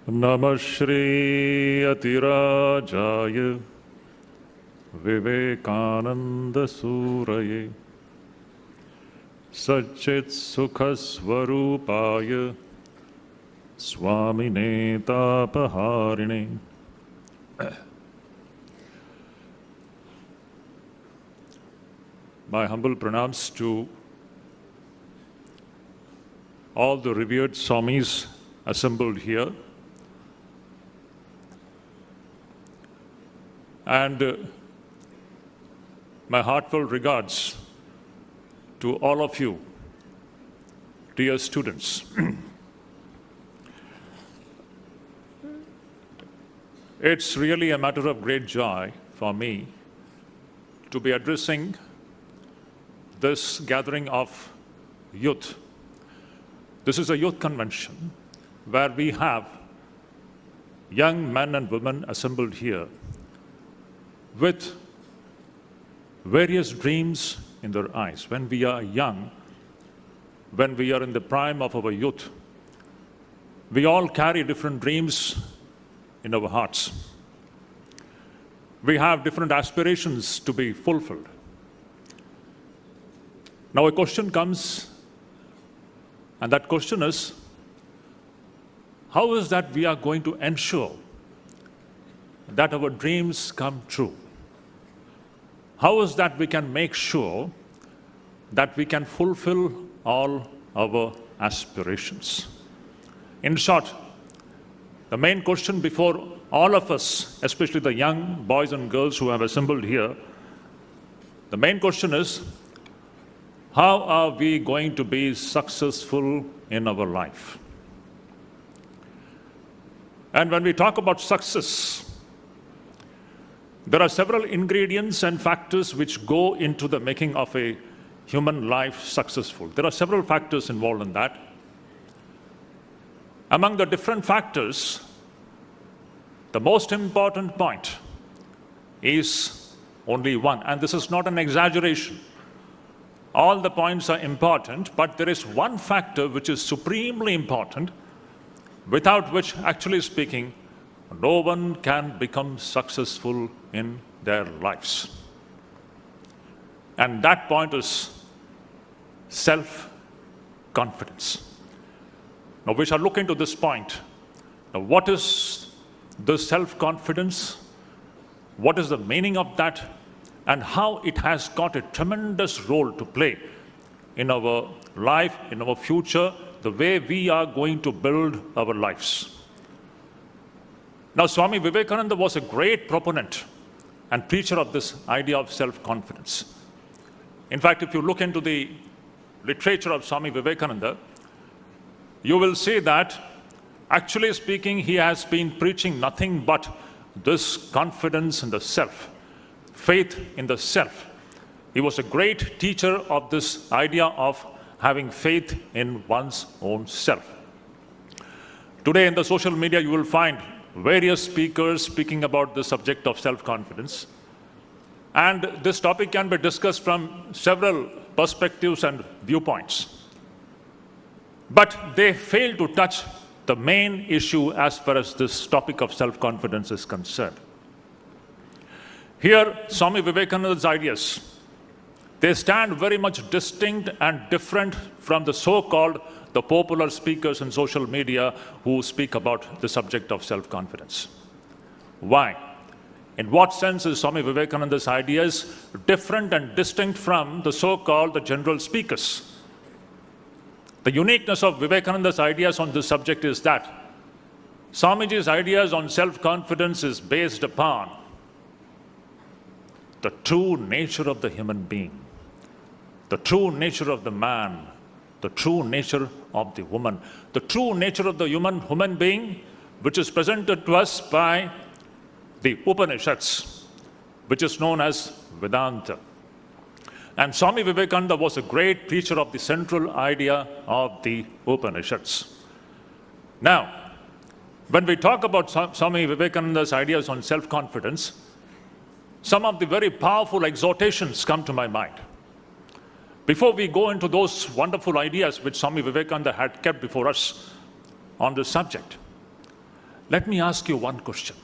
Namah Shri Atirajaya Vivekananda Suraye Satchit Sukhasvarupaya Swami Tapaharine. My humble pranams to all the revered Swamis assembled here, and my heartfelt regards to all of you, dear students. It's really a matter of great joy for me to be addressing this gathering of youth. This is a youth convention where we have young men and women assembled here with various dreams in their eyes. When we are young, when we are in the prime of our youth, we all carry different dreams in our hearts. We have different aspirations to be fulfilled. Now a question comes, and that question is, how is that we are going to ensure that our dreams come true? How is that we can make sure that we can fulfill all our aspirations? In short, the main question before all of us, especially the young boys and girls who have assembled here, the main question is, how are we going to be successful in our life? And when we talk about success, there are several ingredients and factors which go into the making of a human life successful. There are several factors involved in that. Among the different factors, the most important point is only one, and this is not an exaggeration. All the points are important, but there is one factor which is supremely important, without which, actually speaking, no one can become successful in their lives. And that point is self-confidence. Now we shall look into this point. Now what is the self-confidence? What is the meaning of that? And how it has got a tremendous role to play in our life, in our future, the way we are going to build our lives. Now, Swami Vivekananda was a great proponent and preacher of this idea of self-confidence. In fact, if you look into the literature of Swami Vivekananda, you will see that, actually speaking, he has been preaching nothing but this confidence in the self, faith in the self. He was a great teacher of this idea of having faith in one's own self. Today in the social media, you will find various speakers speaking about the subject of self-confidence. And this topic can be discussed from several perspectives and viewpoints. But they fail to touch the main issue as far as this topic of self-confidence is concerned. Here, Swami Vivekananda's ideas, they stand very much distinct and different from the so-called the popular speakers in social media who speak about the subject of self-confidence. Why? In what sense is Swami Vivekananda's ideas different and distinct from the so-called the general speakers? The uniqueness of Vivekananda's ideas on this subject is that Swamiji's ideas on self-confidence is based upon the true nature of the human being, the true nature of the man, the true nature of the woman, the true nature of the human being, which is presented to us by the Upanishads, which is known as Vedanta. And Swami Vivekananda was a great preacher of the central idea of the Upanishads. Now, when we talk about Swami Vivekananda's ideas on self-confidence, some of the very powerful exhortations come to my mind. Before we go into those wonderful ideas which Swami Vivekananda had kept before us on this subject, let me ask you one question.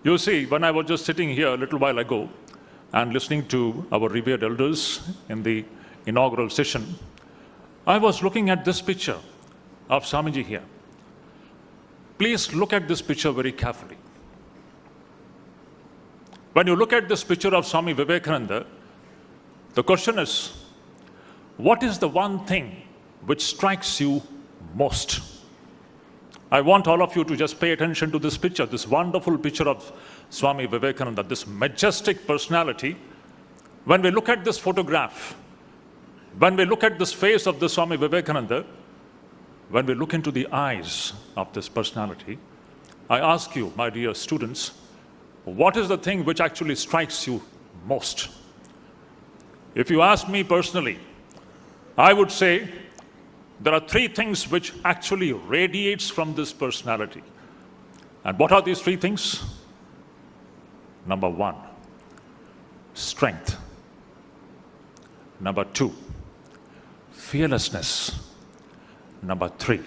You see, when I was just sitting here a little while ago and listening to our revered elders in the inaugural session, I was looking at this picture of Swamiji here. Please look at this picture very carefully. When you look at this picture of Swami Vivekananda, the question is, what is the one thing which strikes you most? I want all of you to just pay attention to this picture, this wonderful picture of Swami Vivekananda, this majestic personality. When we look at this photograph, when we look at this face of the Swami Vivekananda, when we look into the eyes of this personality, I ask you, my dear students, what is the thing which actually strikes you most? If you ask me personally, I would say there are three things which actually radiates from this personality. And what are these three things? Number one, strength. Number two, fearlessness. Number three,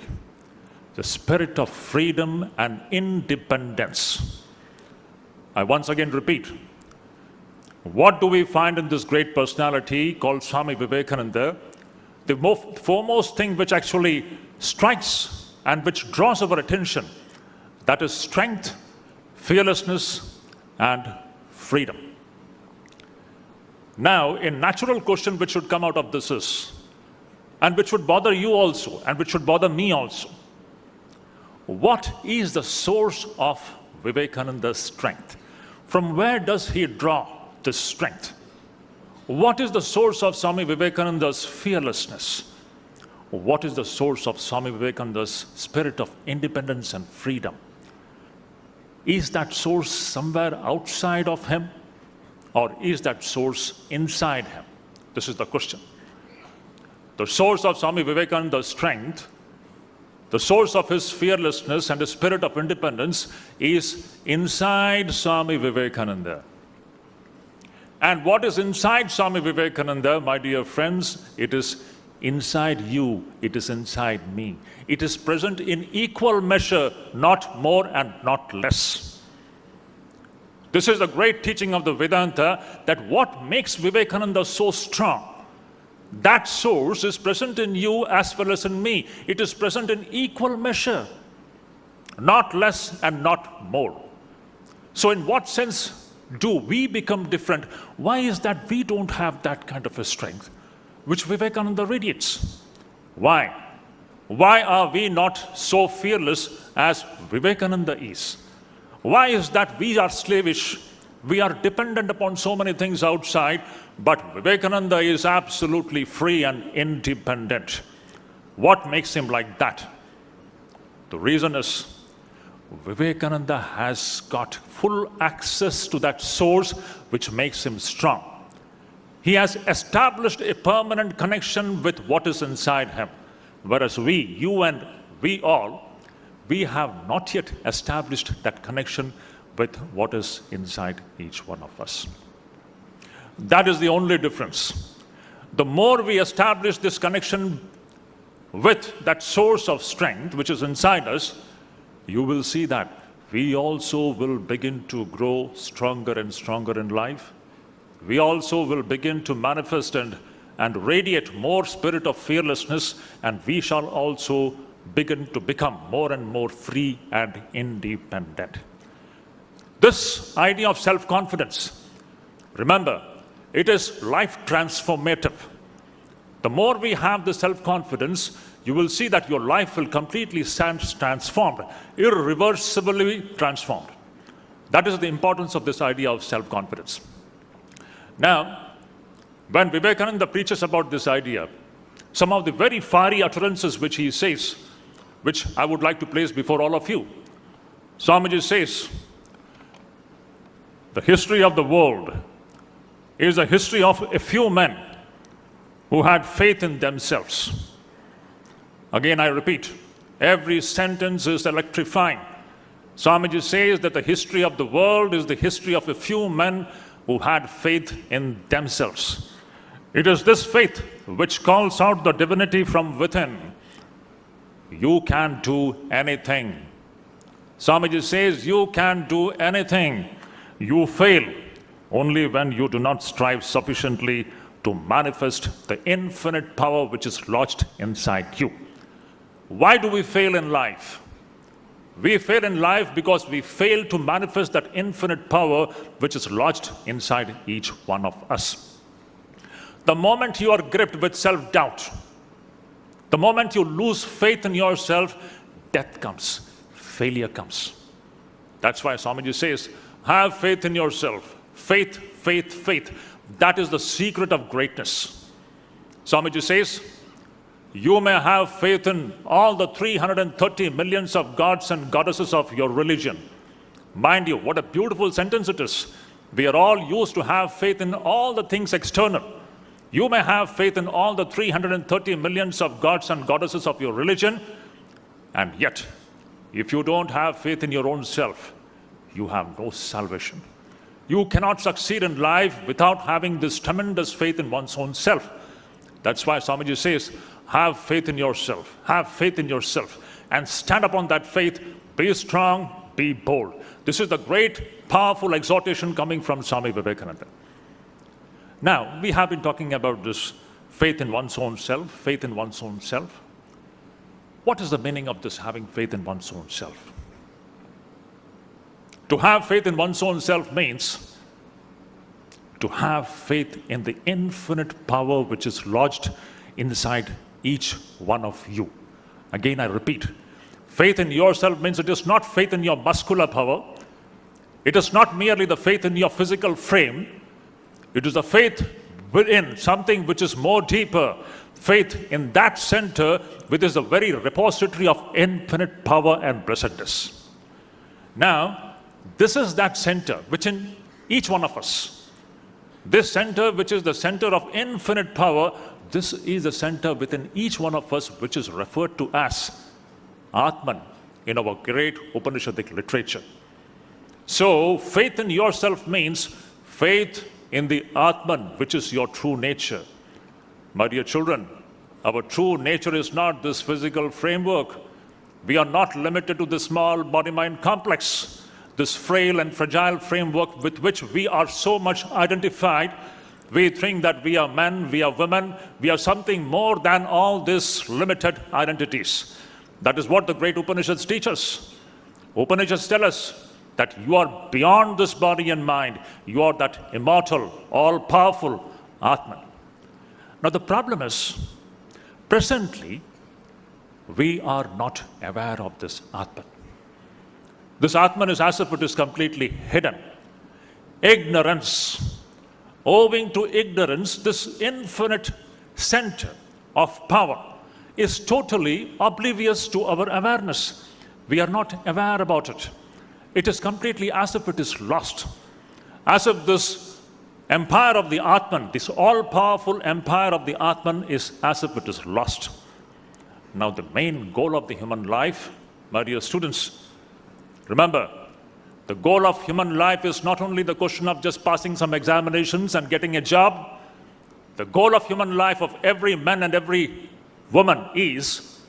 the spirit of freedom and independence. I once again repeat, what do we find in this great personality called Swami Vivekananda? The foremost thing which actually strikes and which draws our attention, that is strength, fearlessness, and freedom. Now, a natural question which should come out of this is, and which would bother you also, and which should bother me also, what is the source of Vivekananda's strength? From where does he draw this strength? What is the source of Swami Vivekananda's fearlessness? What is the source of Swami Vivekananda's spirit of independence and freedom? Is that source somewhere outside of him? Or is that source inside him? This is the question. The source of Swami Vivekananda's strength, the source of his fearlessness and his spirit of independence is inside Swami Vivekananda. And what is inside Swami Vivekananda, my dear friends? It is inside you, it is inside me. It is present in equal measure, not more and not less. This is the great teaching of the Vedanta, that what makes Vivekananda so strong, that source is present in you as well as in me. It is present in equal measure, not less and not more. So in what sense do we become different? Why is that we don't have that kind of a strength which Vivekananda radiates? Why? Why are we not so fearless as Vivekananda is? Why is that we are slavish? We are dependent upon so many things outside, but Vivekananda is absolutely free and independent. What makes him like that? The reason is, Vivekananda has got full access to that source which makes him strong. He has established a permanent connection with what is inside him. Whereas we, you and we all, we have not yet established that connection with what is inside each one of us. That is the only difference. The more we establish this connection with that source of strength which is inside us, you will see that we also will begin to grow stronger and stronger in life. We also will begin to manifest and radiate more spirit of fearlessness, and we shall also begin to become more and more free and independent. This idea of self-confidence, remember, it is life transformative. The more we have the self-confidence, you will see that your life will completely stand transformed, irreversibly transformed. That is the importance of this idea of self-confidence. Now, when Vivekananda preaches about this idea, some of the very fiery utterances which he says, which I would like to place before all of you. Swamiji says, the history of the world is a history of a few men who had faith in themselves. Again, I repeat, every sentence is electrifying. Swamiji says that the history of the world is the history of a few men who had faith in themselves. It is this faith which calls out the divinity from within. You can do anything. Swamiji says, you can do anything. You fail only when you do not strive sufficiently to manifest the infinite power which is lodged inside you. Why do we fail in life? We fail in life because we fail to manifest that infinite power which is lodged inside each one of us. The moment you are gripped with self-doubt, the moment you lose faith in yourself, death comes, failure comes. That's why Swamiji says, have faith in yourself. Faith, faith, faith. That is the secret of greatness. Swamiji says, you may have faith in all the 330 millions of gods and goddesses of your religion. Mind you, what a beautiful sentence it is. We are all used to have faith in all the things external. You may have faith in all the 330 millions of gods and goddesses of your religion, and yet, if you don't have faith in your own self, you have no salvation. You cannot succeed in life without having this tremendous faith in one's own self. That's why Swamiji says, have faith in yourself, have faith in yourself, and stand upon that faith, be strong, be bold. This is the great, powerful exhortation coming from Swami Vivekananda. Now, we have been talking about this faith in one's own self, faith in one's own self. What is the meaning of this having faith in one's own self? To have faith in one's own self means to have faith in the infinite power which is lodged inside each one of you. Again, I repeat, faith in yourself means it is not faith in your muscular power. It is not merely the faith in your physical frame. It is a faith within something which is more deeper. Faith in that center, which is the very repository of infinite power and blessedness. Now, this is that center within each one of us. This center, which is the center of infinite power, this is the center within each one of us, which is referred to as Atman in our great Upanishadic literature. So, faith in yourself means faith in the Atman, which is your true nature. My dear children, our true nature is not this physical framework. We are not limited to this small body-mind complex, this frail and fragile framework with which we are so much identified. We think that we are men, we are women, we are something more than all these limited identities. That is what the great Upanishads teach us. Upanishads tell us that you are beyond this body and mind. You are that immortal, all-powerful Atman. Now the problem is, presently, we are not aware of this Atman. This Atman is as if it is completely hidden. Ignorance. Owing to ignorance, this infinite center of power is totally oblivious to our awareness. We are not aware about it. It is completely as if it is lost. As if this empire of the Atman, this all-powerful empire of the Atman is as if it is lost. Now the main goal of the human life, my dear students, remember, the goal of human life is not only the question of just passing some examinations and getting a job. The goal of human life of every man and every woman is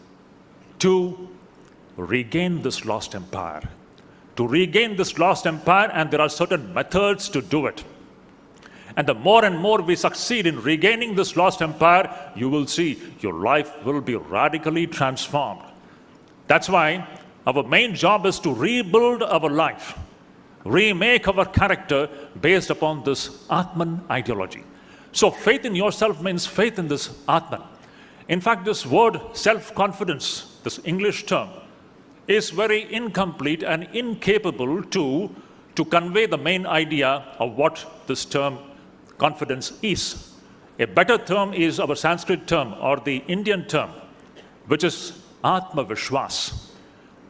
to regain this lost empire. To regain this lost empire, and there are certain methods to do it. And the more and more we succeed in regaining this lost empire, you will see your life will be radically transformed. That's why our main job is to rebuild our life, remake our character based upon this Atman ideology. So faith in yourself means faith in this Atman. In fact, this word self-confidence, this English term, is very incomplete and incapable to convey the main idea of what this term confidence is. A better term is our Sanskrit term or the Indian term, which is Atma Vishwas.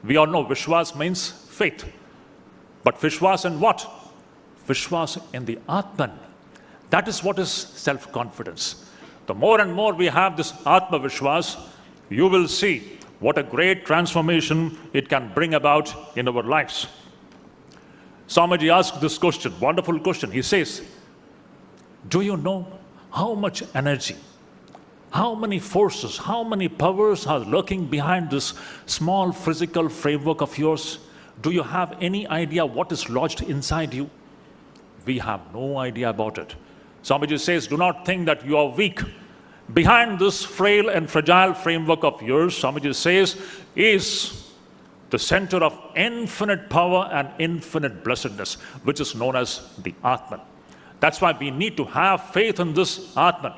We all know Vishwas means faith. But Vishwas in what? Vishwas in the Atman. That is what is self-confidence. The more and more we have this Atma Vishwas, you will see what a great transformation it can bring about in our lives. Swamiji asked this question, wonderful question. He says, do you know how much energy, how many forces, how many powers are lurking behind this small physical framework of yours? Do you have any idea what is lodged inside you? We have no idea about it. Swamiji says, do not think that you are weak. Behind this frail and fragile framework of yours, Swamiji says, is the center of infinite power and infinite blessedness, which is known as the Atman. That's why we need to have faith in this Atman.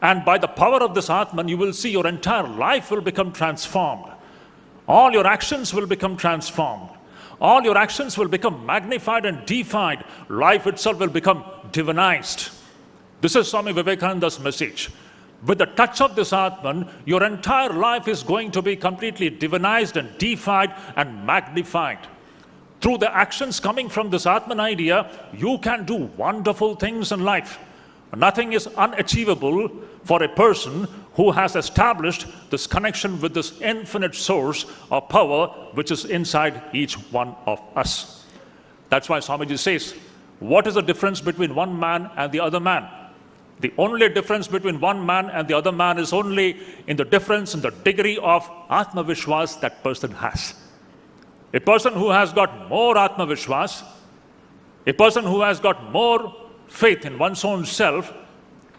And by the power of this Atman, you will see your entire life will become transformed. All your actions will become transformed. All your actions will become magnified and deified. Life itself will become divinized. This is Swami Vivekananda's message. With the touch of this Atman, your entire life is going to be completely divinized and deified and magnified. Through the actions coming from this Atman idea, you can do wonderful things in life. Nothing is unachievable for a person who has established this connection with this infinite source of power which is inside each one of us. That's why Swamiji says, what is the difference between one man and the other man? The only difference between one man and the other man is only in the difference in the degree of Atma Vishwas that person has. A person who has got more Atma Vishwas, a person who has got more faith in one's own self,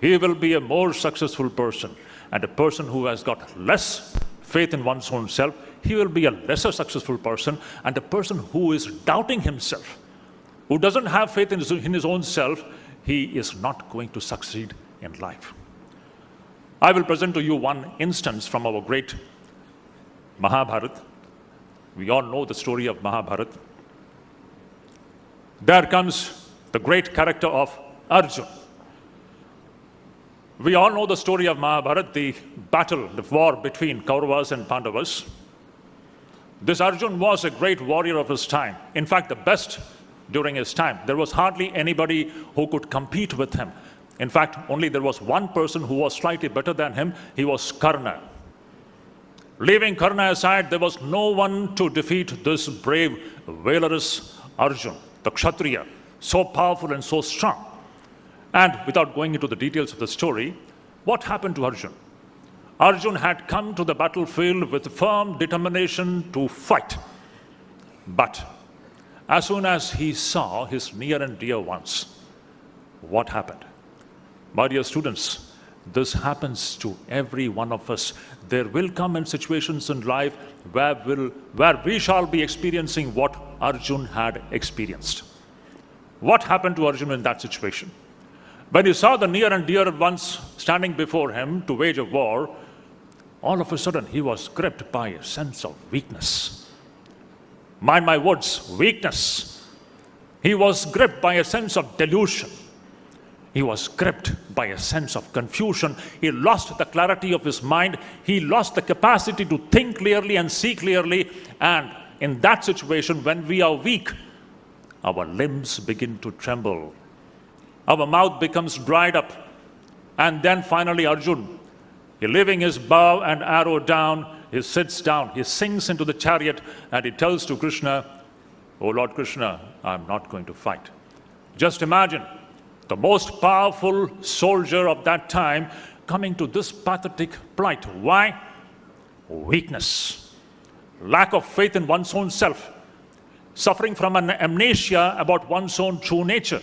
he will be a more successful person. And a person who has got less faith in one's own self, he will be a lesser successful person. And a person who is doubting himself, who doesn't have faith in his own self, he is not going to succeed in life. I will present to you one instance from our great Mahabharata. We all know the story of Mahabharata. There comes the great character of Arjuna. We all know the story of Mahabharata, the battle, the war between Kauravas and Pandavas. This Arjuna was a great warrior of his time. In fact, the best during his time. There was hardly anybody who could compete with him. In fact, only there was one person who was slightly better than him. He was Karna. Leaving Karna aside, there was no one to defeat this brave, valorous Arjuna, the Kshatriya, so powerful and so strong. And without going into the details of the story, what happened to Arjuna? Arjuna had come to the battlefield with firm determination to fight. But as soon as he saw his near and dear ones, what happened? My dear students, this happens to every one of us. There will come in situations in life where we shall be experiencing what Arjuna had experienced. What happened to Arjuna in that situation? When he saw the near and dear ones standing before him to wage a war, all of a sudden he was gripped by a sense of weakness. Mind my words, weakness. He was gripped by a sense of delusion. He was gripped by a sense of confusion. He lost the clarity of his mind. He lost the capacity to think clearly and see clearly. And in that situation, when we are weak, our limbs begin to tremble. Our mouth becomes dried up. And then finally Arjuna, he leaving his bow and arrow down, he sits down, he sinks into the chariot, and he tells to Krishna, "Oh Lord Krishna, I'm not going to fight." Just imagine the most powerful soldier of that time coming to this pathetic plight. Why? Weakness. Lack of faith in one's own self. Suffering from an amnesia about one's own true nature.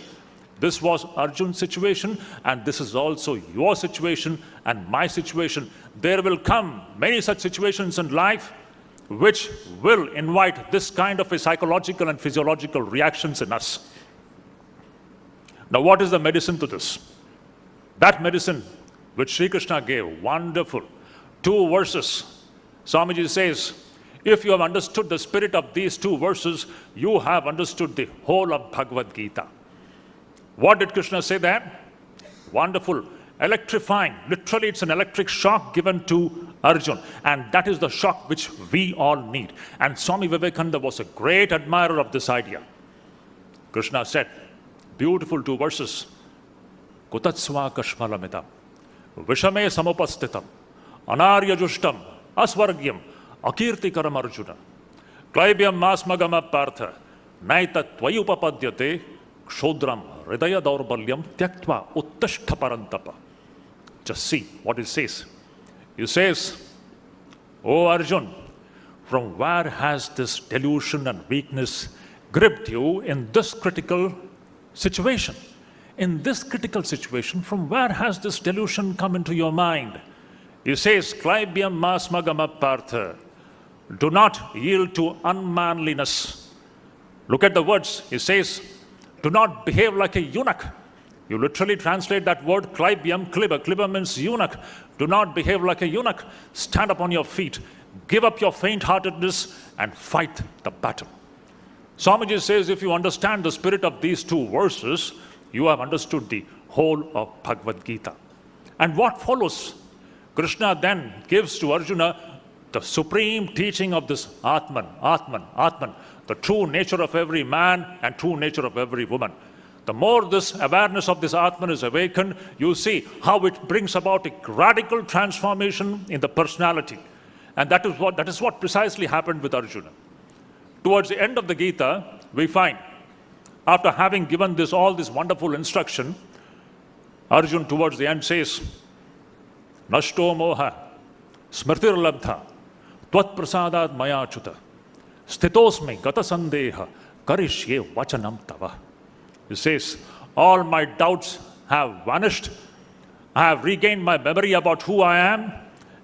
This was Arjuna's situation, and this is also your situation and my situation. There will come many such situations in life which will invite this kind of a psychological and physiological reactions in us. Now, what is the medicine to this? That medicine which Sri Krishna gave, wonderful. 2 verses. Swamiji says, if you have understood the spirit of these 2 verses, you have understood the whole of Bhagavad Gita. What did Krishna say there? Wonderful, electrifying. Literally, it's an electric shock given to Arjuna. And that is the shock which we all need. And Swami Vivekananda was a great admirer of this idea. Krishna said, beautiful 2 verses. Kutatsva kashmalamita, vishame samupastitam, anaryajustam, asvargyam, akirtikaram Arjuna, klaibyam masmagama partha, naita tvayupapadyate, kshodram hridaya daurbalyam tyaktva uttashtha parantapa. Just see what it says. It says, "O Arjun, from where has this delusion and weakness gripped you in this critical situation? In this critical situation, from where has this delusion come into your mind? He says, Klaibyam masmagamapartha. Do not yield to unmanliness. Look at the words. He says, do not behave like a eunuch. You literally translate that word Klaibyam, kliba. Kliba means eunuch. Do not behave like a eunuch. Stand up on your feet. Give up your faint-heartedness and fight the battle. Swamiji says, if you understand the spirit of these two verses, you have understood the whole of Bhagavad Gita. And what follows? Krishna then gives to Arjuna the supreme teaching of this Atman, the true nature of every man and true nature of every woman. The more this awareness of this Atman is awakened, you see how it brings about a radical transformation in the personality. And that is what precisely happened with Arjuna. Towards the end of the Gita, we find, after having given all this wonderful instruction, Arjuna towards the end says, Nashto moha smritir labdha tvat prasadat maya chuta stitosme gata sandeha karishye vachanam tava. He says, all my doubts have vanished. I have regained my memory about who I am,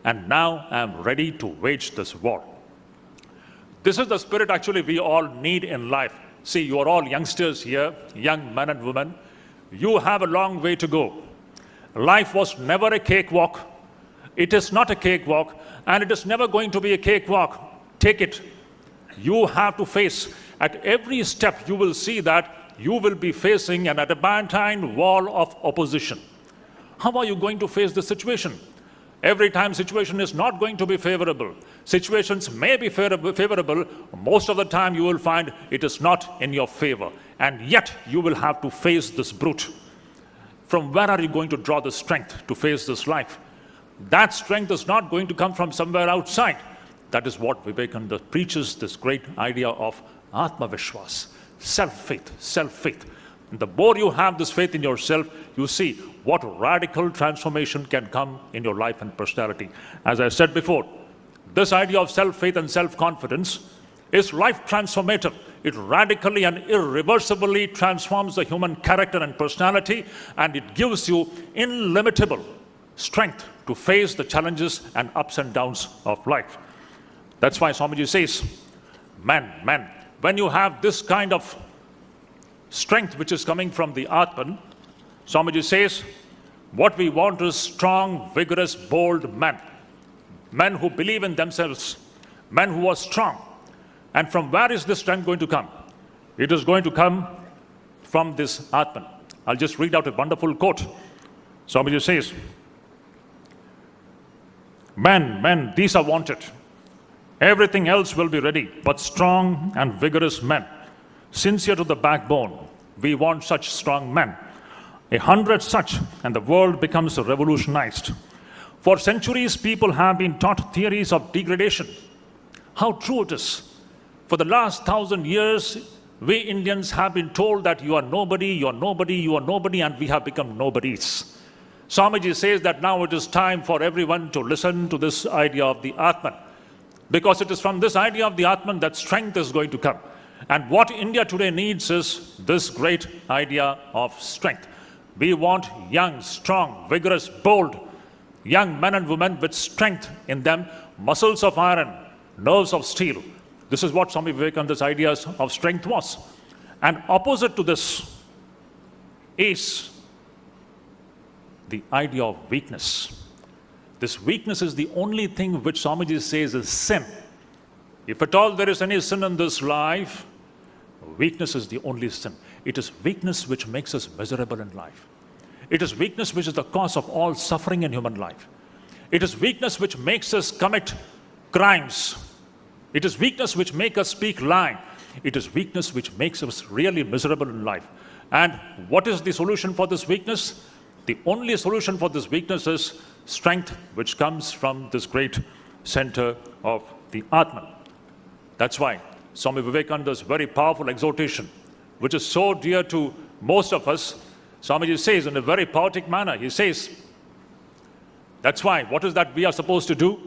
and now I am ready to wage this war. This is the spirit actually we all need in life. See, you are all youngsters here, young men and women. You have a long way to go. Life was never a cakewalk. It is not a cakewalk, and it is never going to be a cakewalk. Take it. You have to face. At every step, you will see that you will be facing an adamantine wall of opposition. How are you going to face the situation? Every time situation is not going to be favorable. Situations may be favorable. Most of the time you will find it is not in your favor. And yet you will have to face this brute. From where are you going to draw the strength to face this life? That strength is not going to come from somewhere outside. That is what Vivekananda preaches, this great idea of Atma Vishwas, self-faith, self-faith. The more you have this faith in yourself, you see what radical transformation can come in your life and personality. As I said before, this idea of self-faith and self-confidence is life transformative. It radically and irreversibly transforms the human character and personality, and it gives you illimitable strength to face the challenges and ups and downs of life. That's why Swamiji says, man, when you have this kind of strength which is coming from the Atman, Swamiji says, what we want is strong, vigorous, bold men. Men who believe in themselves, men who are strong. And from where is this strength going to come? It is going to come from this Atman. I'll just read out a wonderful quote. Swamiji says, men, these are wanted. Everything else will be ready, but strong and vigorous men. Sincere to the backbone, we want such strong men. 100 such, and the world becomes revolutionized. For centuries, people have been taught theories of degradation. How true it is. For the last 1,000 years, we Indians have been told that you are nobody, you are nobody, you are nobody, and we have become nobodies. Swamiji says that now it is time for everyone to listen to this idea of the Atman. Because it is from this idea of the Atman that strength is going to come. And what India today needs is this great idea of strength. We want young, strong, vigorous, bold, young men and women with strength in them, muscles of iron, nerves of steel. This is what Swami Vivekananda's ideas of strength was. And opposite to this is the idea of weakness. This weakness is the only thing which Swamiji says is sin. If at all there is any sin in this life, weakness is the only sin. It is weakness which makes us miserable in life. It is weakness which is the cause of all suffering in human life. It is weakness which makes us commit crimes. It is weakness which makes us speak lie. It is weakness which makes us really miserable in life. And what is the solution for this weakness? The only solution for this weakness is strength, which comes from this great center of the Atman. That's why Swami Vivekananda's very powerful exhortation, which is so dear to most of us, Swamiji says in a very poetic manner, he says, that's why, what is that we are supposed to do?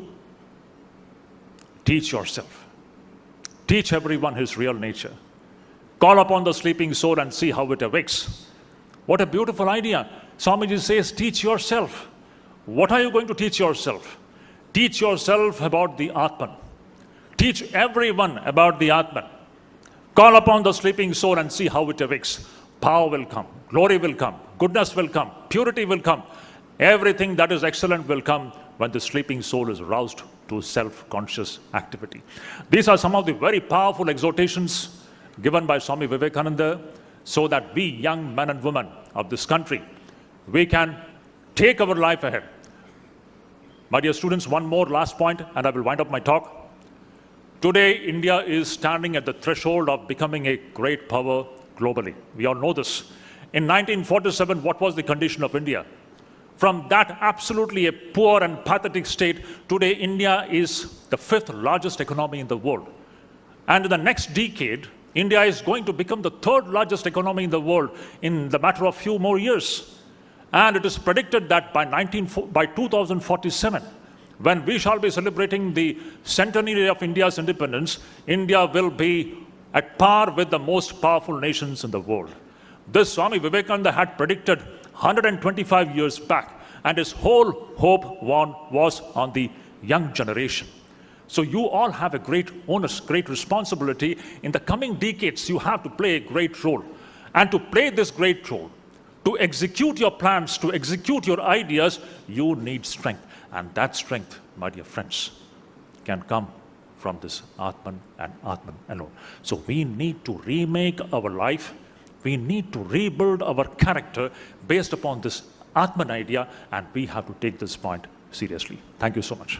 Teach yourself. Teach everyone his real nature. Call upon the sleeping soul and see how it awakes. What a beautiful idea. Swamiji says, teach yourself. What are you going to teach yourself? Teach yourself about the Atman. Teach everyone about the Atman. Call upon the sleeping soul and see how it awakes. Power will come, glory will come, goodness will come, purity will come. Everything that is excellent will come when the sleeping soul is roused to self-conscious activity. These are some of the very powerful exhortations given by Swami Vivekananda, so that we young men and women of this country, we can take our life ahead. My dear students, one more last point and I will wind up my talk. Today, India is standing at the threshold of becoming a great power globally. We all know this. In 1947, what was the condition of India? From that absolutely a poor and pathetic state, today India is the 5th largest economy in the world. And in the next decade, India is going to become the 3rd largest economy in the world in the matter of few more years. And it is predicted that by 2047, when we shall be celebrating the centenary of India's independence, India will be at par with the most powerful nations in the world. This Swami Vivekananda had predicted 125 years back, and his whole hope was on the young generation. So you all have a great onus, great responsibility. In the coming decades, you have to play a great role. And to play this great role, to execute your plans, to execute your ideas, you need strength. And that strength, my dear friends, can come from this Atman and Atman alone. So we need to remake our life. We need to rebuild our character based upon this Atman idea, and we have to take this point seriously. Thank you so much.